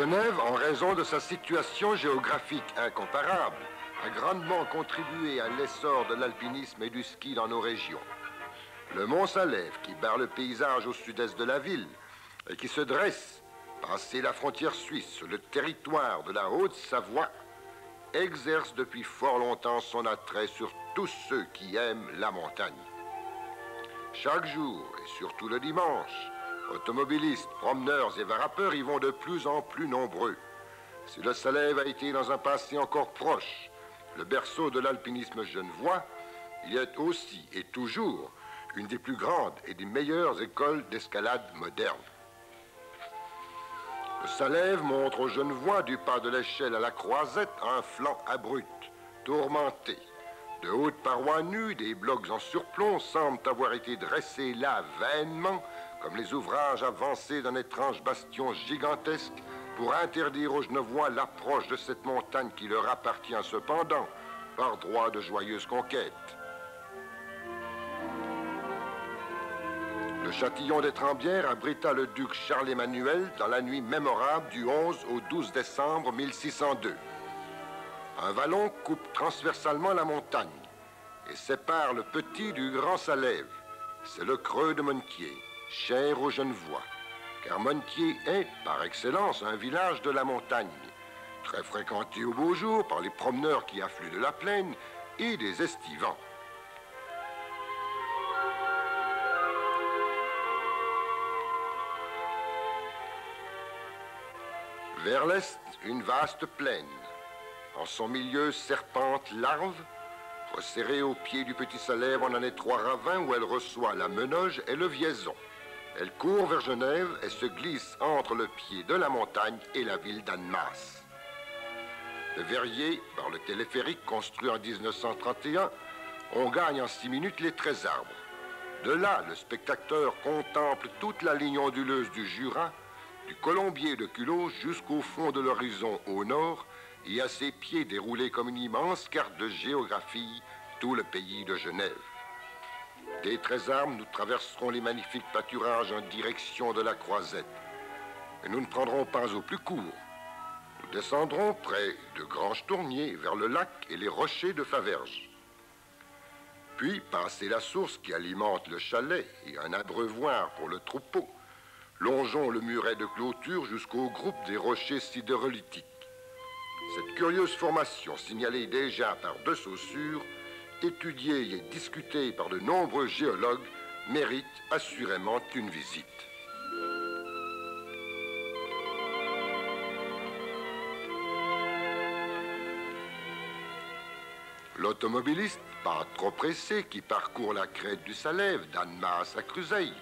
Genève, en raison de sa situation géographique incomparable, a grandement contribué à l'essor de l'alpinisme et du ski dans nos régions. Le mont Salève, qui barre le paysage au sud-est de la ville et qui se dresse, passé la frontière suisse, sur le territoire de la Haute-Savoie, exerce depuis fort longtemps son attrait sur tous ceux qui aiment la montagne. Chaque jour, et surtout le dimanche, automobilistes, promeneurs et varapeurs y vont de plus en plus nombreux. Si le Salève a été dans un passé encore proche le berceau de l'alpinisme genevois, il est aussi et toujours une des plus grandes et des meilleures écoles d'escalade moderne. Le Salève montre aux Genevois du pas de l'échelle à la Croisette un flanc abrupt, tourmenté. De hautes parois nues, des blocs en surplomb semblent avoir été dressés là vainement, comme les ouvrages avancés d'un étrange bastion gigantesque pour interdire aux Genevois l'approche de cette montagne qui leur appartient cependant par droit de joyeuse conquête. Le châtillon des Trembières abrita le duc Charles-Emmanuel dans la nuit mémorable du 11 au 12 décembre 1602. Un vallon coupe transversalement la montagne et sépare le petit du grand Salève. C'est le creux de Montier, cher aux Genevois, car Montier est, par excellence, un village de la montagne, très fréquenté au beau jour par les promeneurs qui affluent de la plaine et des estivants. Vers l'est, une vaste plaine. En son milieu serpente l'Arve, resserrée au pied du Petit Salève en un étroit ravin où elle reçoit la Menoge et le Viezon. Elle court vers Genève et se glisse entre le pied de la montagne et la ville d'Annemasse. De Verrier, par le téléphérique construit en 1931, on gagne en 6 minutes les 13 arbres. De là, le spectateur contemple toute la ligne onduleuse du Jura, du Colombier de Culot jusqu'au fond de l'horizon au nord, et à ses pieds déroulé comme une immense carte de géographie tout le pays de Genève. Des 13 arbres, nous traverserons les magnifiques pâturages en direction de la Croisette. Mais nous ne prendrons pas au plus court. Nous descendrons près de Granges Tournier vers le lac et les rochers de Faverges. Puis, passer la source qui alimente le chalet et un abreuvoir pour le troupeau, longeons le muret de clôture jusqu'au groupe des rochers sidérolithiques. Cette curieuse formation, signalée déjà par deux Saussure, étudiée et discutée par de nombreux géologues, mérite assurément une visite. L'automobiliste, pas trop pressé, qui parcourt la crête du Salève, d'Annemasse à Cruseille,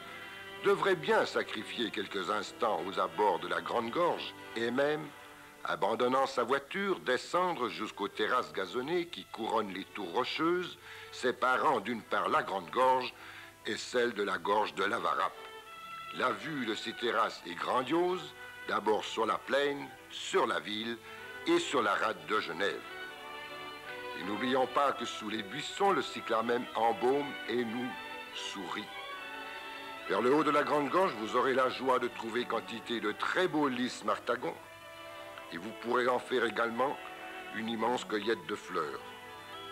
devrait bien sacrifier quelques instants aux abords de la Grande Gorge et même, abandonnant sa voiture, descendre jusqu'aux terrasses gazonnées qui couronnent les tours rocheuses, séparant d'une part la Grande Gorge et celle de la gorge de la Varappe. La vue de ces terrasses est grandiose, d'abord sur la plaine, sur la ville et sur la rade de Genève. Et n'oublions pas que sous les buissons, le cyclamen embaume et nous sourit. Vers le haut de la Grande Gorge, vous aurez la joie de trouver quantité de très beaux lys martagons. Et vous pourrez en faire également une immense cueillette de fleurs,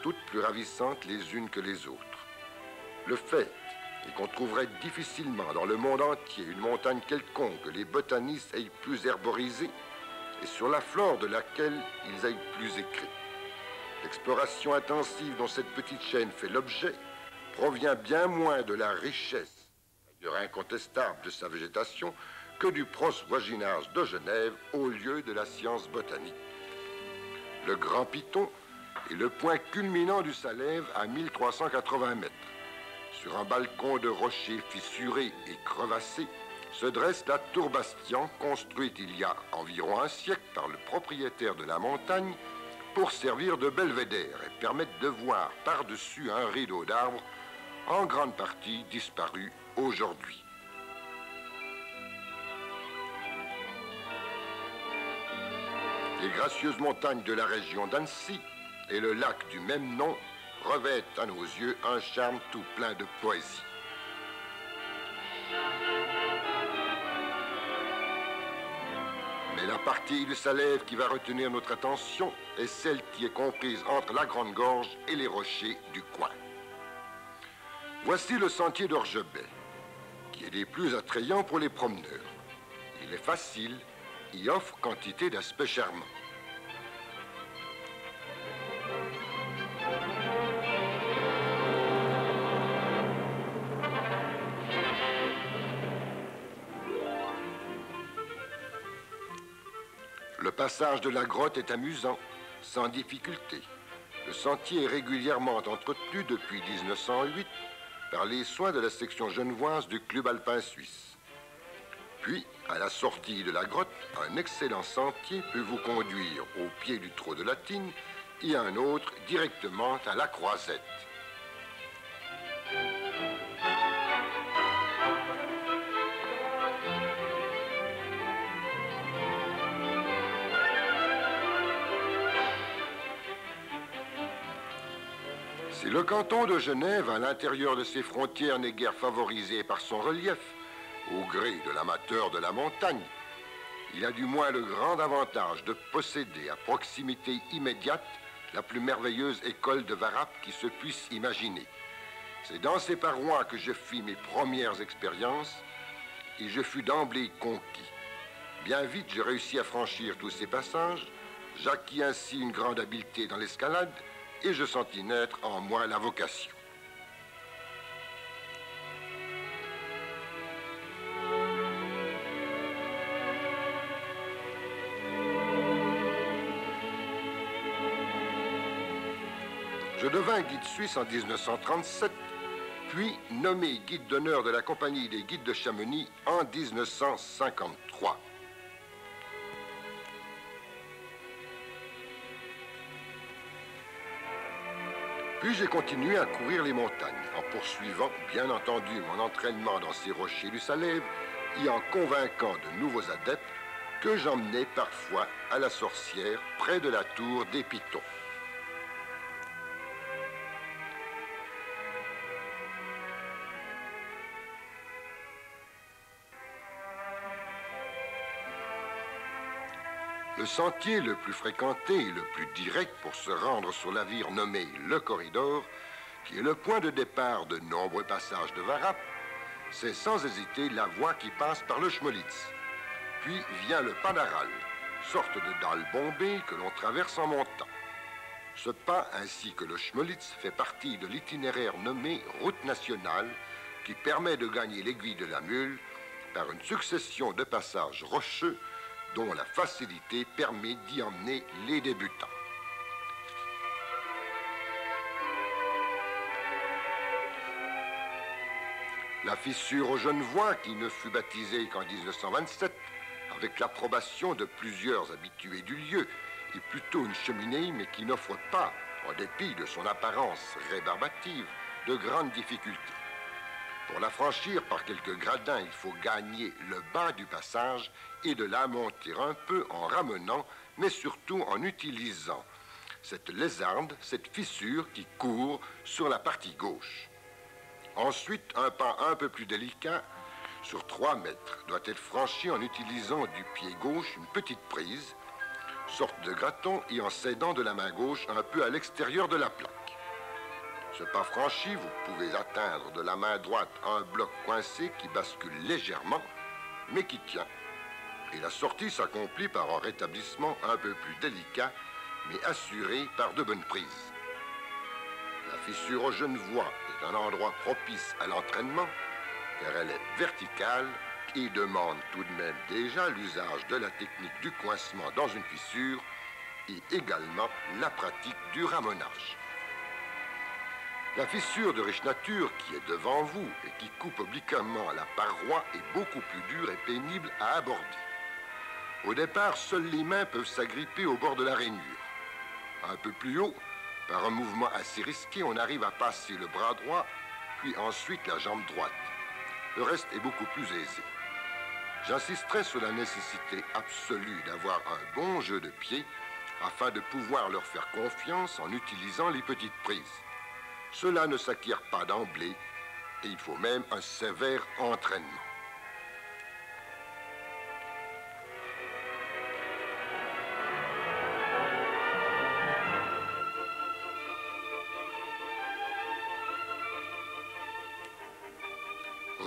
toutes plus ravissantes les unes que les autres. Le fait est qu'on trouverait difficilement dans le monde entier une montagne quelconque que les botanistes aient plus herborisée et sur la flore de laquelle ils aient plus écrit. L'exploration intensive dont cette petite chaîne fait l'objet provient bien moins de la richesse, d'ailleurs incontestable, de sa végétation, que du proche voisinage de Genève au lieu de la science botanique. Le Grand Piton est le point culminant du Salève à 1380 mètres. Sur un balcon de rochers fissurés et crevassés se dresse la tour Bastian, construite il y a environ un siècle par le propriétaire de la montagne pour servir de belvédère et permettre de voir par-dessus un rideau d'arbres en grande partie disparu aujourd'hui. Les gracieuses montagnes de la région d'Annecy et le lac du même nom revêtent à nos yeux un charme tout plein de poésie. Mais la partie du Salève qui va retenir notre attention est celle qui est comprise entre la Grande Gorge et les rochers du coin. Voici le sentier d'Orgebet, qui est des plus attrayants pour les promeneurs. Il est facile, il offre quantité d'aspects charmants. Le passage de la grotte est amusant, sans difficulté. Le sentier est régulièrement entretenu depuis 1908 par les soins de la section genevoise du Club alpin suisse. Puis, à la sortie de la grotte, un excellent sentier peut vous conduire au pied du trou de la Tine et un autre directement à la Croisette. Si le canton de Genève, à l'intérieur de ses frontières, n'est guère favorisé par son relief, au gré de l'amateur de la montagne, il a du moins le grand avantage de posséder à proximité immédiate la plus merveilleuse école de Varap qui se puisse imaginer. C'est dans ces parois que je fis mes premières expériences et je fus d'emblée conquis. Bien vite, je réussis à franchir tous ces passages, j'acquis ainsi une grande habileté dans l'escalade et je sentis naître en moi la vocation. Je devins guide suisse en 1937, puis nommé guide d'honneur de la Compagnie des guides de Chamonix en 1953. Puis j'ai continué à courir les montagnes, en poursuivant, bien entendu, mon entraînement dans ces rochers du Salève et en convainquant de nouveaux adeptes que j'emmenais parfois à la Sorcière, près de la tour des Pitons. Le sentier le plus fréquenté et le plus direct pour se rendre sur la vire nommée le Corridor, qui est le point de départ de nombreux passages de Varap, c'est sans hésiter la voie qui passe par le Schmolitz. Puis vient le Padaral, sorte de dalle bombée que l'on traverse en montant. Ce pas, ainsi que le Schmolitz, fait partie de l'itinéraire nommé Route nationale, qui permet de gagner l'aiguille de la mule par une succession de passages rocheux dont la facilité permet d'y emmener les débutants. La fissure aux Genevois, qui ne fut baptisée qu'en 1927, avec l'approbation de plusieurs habitués du lieu, est plutôt une cheminée, mais qui n'offre pas, en dépit de son apparence rébarbative, de grandes difficultés. Pour la franchir par quelques gradins, il faut gagner le bas du passage et de la monter un peu en ramenant, mais surtout en utilisant cette lézarde, cette fissure qui court sur la partie gauche. Ensuite, un pas un peu plus délicat, sur 3 mètres, doit être franchi en utilisant du pied gauche une petite prise, sorte de gratton, et en s'aidant de la main gauche un peu à l'extérieur de la plaque. Ce pas franchi, vous pouvez atteindre de la main droite un bloc coincé qui bascule légèrement, mais qui tient. Et la sortie s'accomplit par un rétablissement un peu plus délicat, mais assuré par de bonnes prises. La fissure aux Genevois est un endroit propice à l'entraînement, car elle est verticale et demande tout de même déjà l'usage de la technique du coincement dans une fissure et également la pratique du ramonage. La fissure de riche nature qui est devant vous et qui coupe obliquement la paroi est beaucoup plus dure et pénible à aborder. Au départ, seules les mains peuvent s'agripper au bord de la rainure. Un peu plus haut, par un mouvement assez risqué, on arrive à passer le bras droit, puis ensuite la jambe droite. Le reste est beaucoup plus aisé. J'insisterai sur la nécessité absolue d'avoir un bon jeu de pied afin de pouvoir leur faire confiance en utilisant les petites prises. Cela ne s'acquiert pas d'emblée et il faut même un sévère entraînement.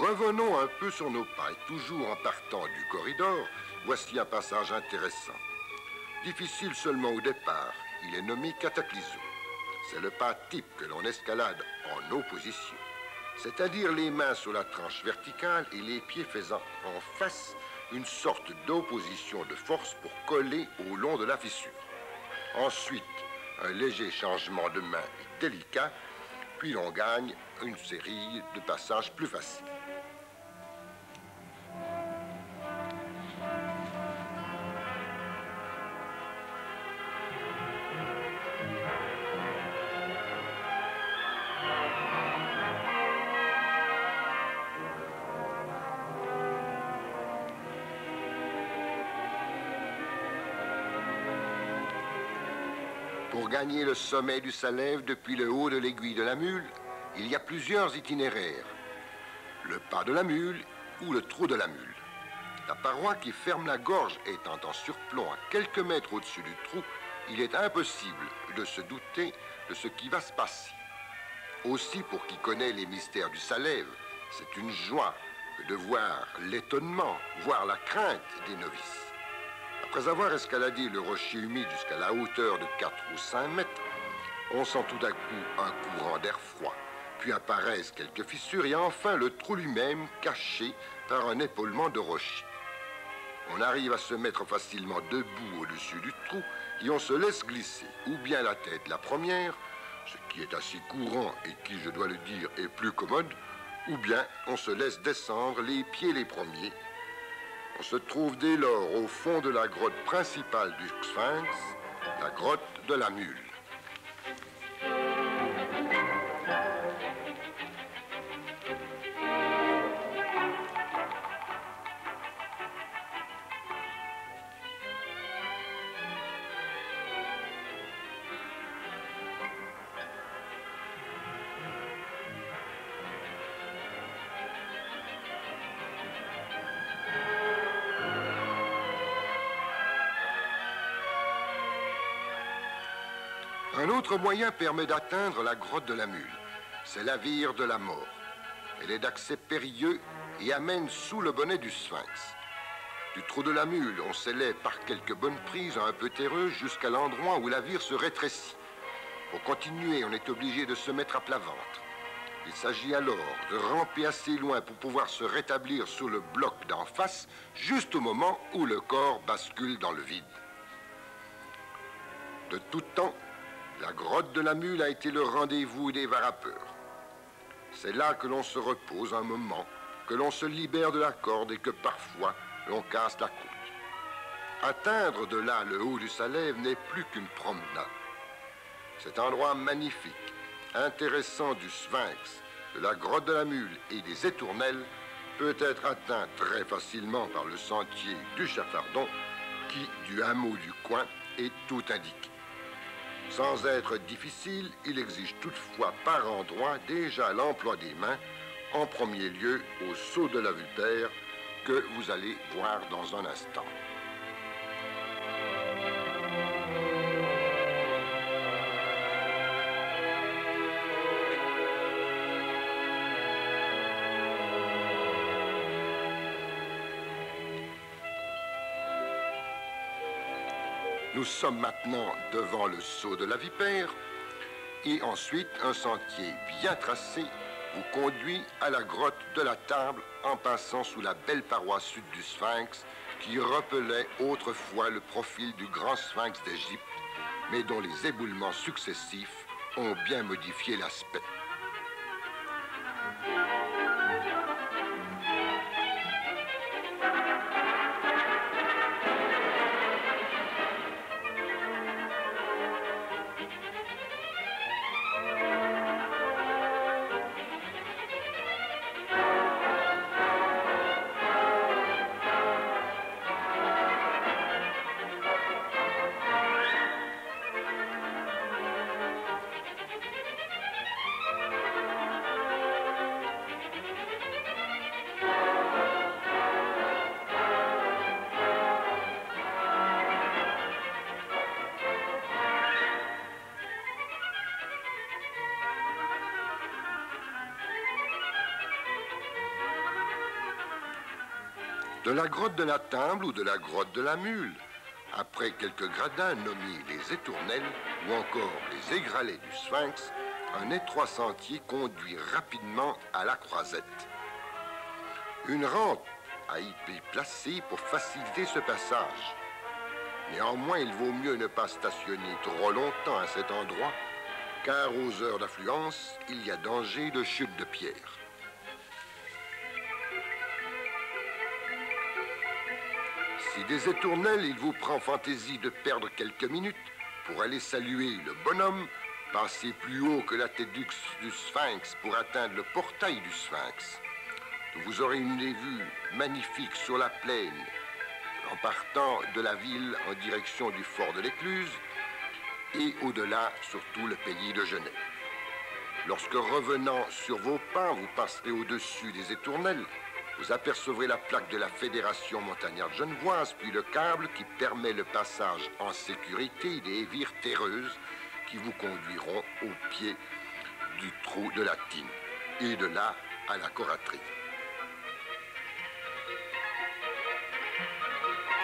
Revenons un peu sur nos pas, et toujours en partant du corridor, voici un passage intéressant. Difficile seulement au départ, il est nommé cataclysme. C'est le pas type que l'on escalade en opposition, c'est-à-dire les mains sur la tranche verticale et les pieds faisant en face une sorte d'opposition de force pour coller au long de la fissure. Ensuite, un léger changement de main est délicat, puis l'on gagne une série de passages plus faciles. Pour gagner le sommet du Salève depuis le haut de l'aiguille de la mule, il y a plusieurs itinéraires. Le pas de la mule ou le trou de la mule. La paroi qui ferme la gorge étant en surplomb à quelques mètres au-dessus du trou, il est impossible de se douter de ce qui va se passer. Aussi, pour qui connaît les mystères du Salève, c'est une joie de voir l'étonnement, voire la crainte des novices. Après avoir escaladé le rocher humide jusqu'à la hauteur de 4 ou 5 mètres, on sent tout à coup un courant d'air froid, puis apparaissent quelques fissures et enfin le trou lui-même caché par un épaulement de rocher. On arrive à se mettre facilement debout au-dessus du trou et on se laisse glisser, ou bien la tête la première, ce qui est assez courant et qui, je dois le dire, est plus commode, ou bien on se laisse descendre les pieds les premiers. On se trouve dès lors au fond de la grotte principale du Sphinx, la grotte de la Mule. Un autre moyen permet d'atteindre la grotte de la Mule. C'est la vire de la mort. Elle est d'accès périlleux et amène sous le bonnet du Sphinx. Du trou de la Mule, on s'élève par quelques bonnes prises un peu terreuses jusqu'à l'endroit où la vire se rétrécit. Pour continuer, on est obligé de se mettre à plat ventre. Il s'agit alors de ramper assez loin pour pouvoir se rétablir sur le bloc d'en face, juste au moment où le corps bascule dans le vide. De tout temps, la grotte de la Mule a été le rendez-vous des varapeurs. C'est là que l'on se repose un moment, que l'on se libère de la corde et que parfois l'on casse la côte. Atteindre de là le haut du Salève n'est plus qu'une promenade. Cet endroit magnifique, intéressant du Sphinx, de la grotte de la Mule et des étournelles peut être atteint très facilement par le sentier du Chafardon qui, du hameau du coin, est tout indiqué. Sans être difficile, il exige toutefois par endroits déjà l'emploi des mains, en premier lieu au saut de la Vulpère, que vous allez voir dans un instant. Nous sommes maintenant devant le saut de la Vipère et ensuite un sentier bien tracé vous conduit à la grotte de la Table en passant sous la belle paroi sud du Sphinx qui rappelait autrefois le profil du grand Sphinx d'Égypte mais dont les éboulements successifs ont bien modifié l'aspect. De la grotte de la Timble ou de la grotte de la Mule, après quelques gradins nommés les étournelles ou encore les égralets du Sphinx, un étroit sentier conduit rapidement à la croisette. Une rampe a été placée pour faciliter ce passage. Néanmoins, il vaut mieux ne pas stationner trop longtemps à cet endroit, car aux heures d'affluence, il y a danger de chute de pierre. Si des étournelles, il vous prend fantaisie de perdre quelques minutes pour aller saluer le bonhomme, passez plus haut que la tête du Sphinx pour atteindre le portail du Sphinx. Vous aurez une vue magnifique sur la plaine en partant de la ville en direction du fort de l'Écluse et au-delà, surtout, le pays de Genève. Lorsque revenant sur vos pas, vous passerez au-dessus des étournelles, vous apercevrez la plaque de la Fédération montagnarde genevoise, puis le câble qui permet le passage en sécurité des vires terreuses qui vous conduiront au pied du trou de la Tine et de là à la coraterie.